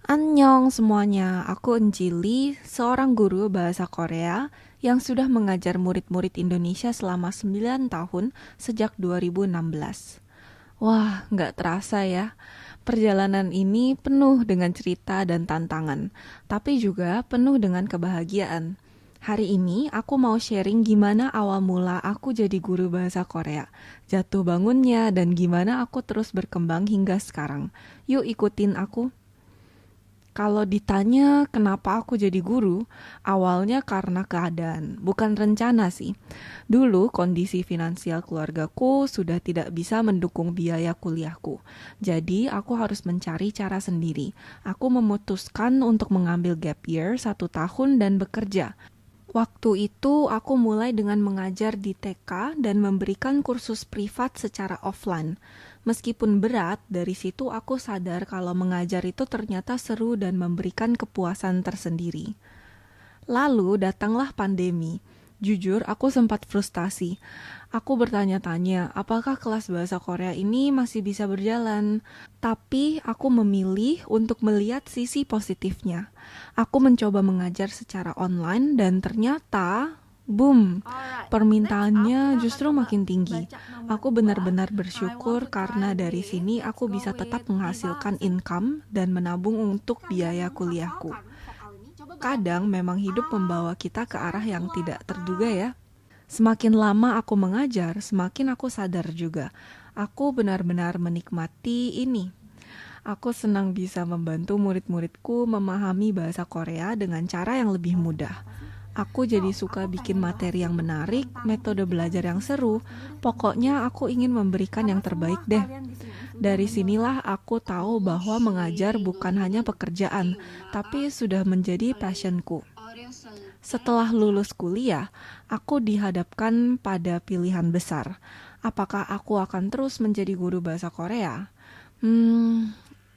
Annyeong semuanya, aku Enjili, seorang guru bahasa Korea yang sudah mengajar murid-murid Indonesia selama 9 tahun sejak 2016. Wah, nggak terasa ya. Perjalanan ini penuh dengan cerita dan tantangan, tapi juga penuh dengan kebahagiaan. Hari ini aku mau sharing gimana awal mula aku jadi guru bahasa Korea, jatuh bangunnya, dan gimana aku terus berkembang hingga sekarang. Yuk ikutin aku. Kalau ditanya kenapa aku jadi guru, awalnya karena keadaan, bukan rencana sih. Dulu kondisi finansial keluargaku sudah tidak bisa mendukung biaya kuliahku. Jadi aku harus mencari cara sendiri. Aku memutuskan untuk mengambil gap year 1 tahun dan bekerja. Waktu itu aku mulai dengan mengajar di TK dan memberikan kursus privat secara offline. Meskipun berat, dari situ aku sadar kalau mengajar itu ternyata seru dan memberikan kepuasan tersendiri. Lalu datanglah pandemi. Jujur, aku sempat frustasi. Aku bertanya-tanya, apakah kelas bahasa Korea ini masih bisa berjalan? Tapi aku memilih untuk melihat sisi positifnya. Aku mencoba mengajar secara online dan ternyata, boom, Alright, next up permintaannya kita akan justru coba makin tinggi. baca nomor Aku 2. benar-benar I want bersyukur to try karena dari with, sini let's aku go bisa tetap with menghasilkan Diva. income dan menabung untuk Kalian biaya kuliahku. menghafalkan vokal ini, coba Kadang bayangin memang hidup A membawa kita ke arah sampai yang keluar tidak terduga A. ya. Semakin lama aku mengajar, semakin aku sadar juga. Aku benar-benar menikmati ini. Aku senang bisa membantu murid-muridku memahami bahasa Korea dengan cara yang lebih mudah. Apa sih? Aku So, jadi suka aku bikin pengen bahas materi yang nih menarik, tentang metode bikin belajar yang bisnis di seru. kelas murid dan Pokoknya aku ingin memberikan karena yang semua terbaik deh. kalian di sini sudah Dari menilai sinilah aku tahu bahwa mengajar bukan hanya pekerjaan, tapi sudah menjadi passionku. Setelah lulus kuliah, aku dihadapkan pada pilihan besar. Apakah aku akan terus menjadi guru bahasa Korea? Hmm,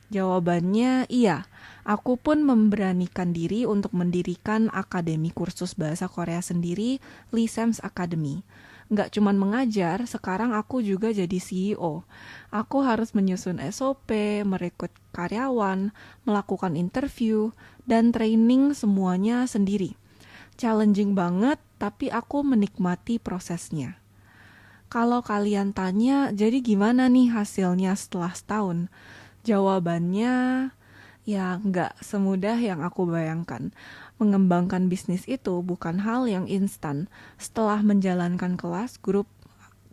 Jawabannya iya. Aku pun memberanikan diri untuk mendirikan akademi kursus bahasa Korea sendiri, Lisems Academy. Nggak cuman mengajar, sekarang aku juga jadi CEO. Aku harus menyusun SOP, merekrut karyawan, melakukan interview, dan training semuanya sendiri. Challenging banget, tapi aku menikmati prosesnya. Kalau kalian tanya, jadi gimana nih hasilnya setelah setahun? Jawabannya, ya nggak semudah yang aku bayangkan. Mengembangkan bisnis itu bukan hal yang instan. Setelah menjalankan kelas grup,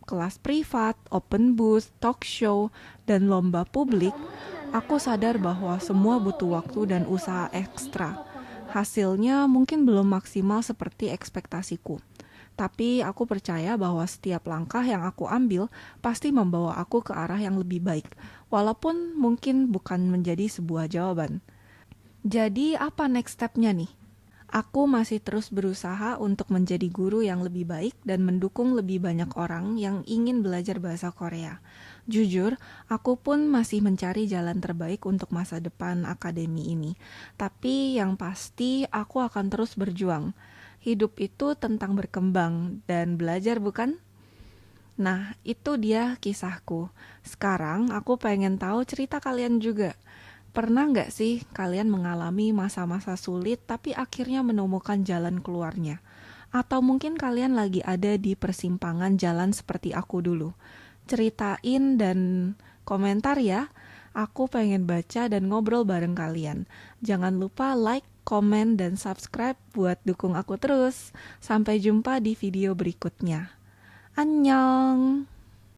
kelas privat, open booth, talk show, dan lomba publik, aku sadar bahwa semua butuh waktu dan usaha ekstra. Hasilnya mungkin belum maksimal seperti ekspektasiku. Tapi aku percaya bahwa setiap langkah yang aku ambil pasti membawa aku ke arah yang lebih baik, walaupun mungkin bukan menjadi sebuah jawaban. Jadi apa next step-nya nih? Aku masih terus berusaha untuk menjadi guru yang lebih baik dan mendukung lebih banyak orang yang ingin belajar bahasa Korea. Jujur, aku pun masih mencari jalan terbaik untuk masa depan akademi ini. Tapi yang pasti aku akan terus berjuang. Hidup itu tentang berkembang dan belajar, bukan? Nah, itu dia kisahku. Sekarang aku pengen tahu cerita kalian juga. Pernah nggak sih kalian mengalami masa-masa sulit tapi akhirnya menemukan jalan keluarnya? Atau mungkin kalian lagi ada di persimpangan jalan seperti aku dulu? Ceritain dan komentar ya. Aku pengen baca dan ngobrol bareng kalian. Jangan lupa like, komen, dan subscribe buat dukung aku terus. Sampai jumpa di video berikutnya. Annyeong!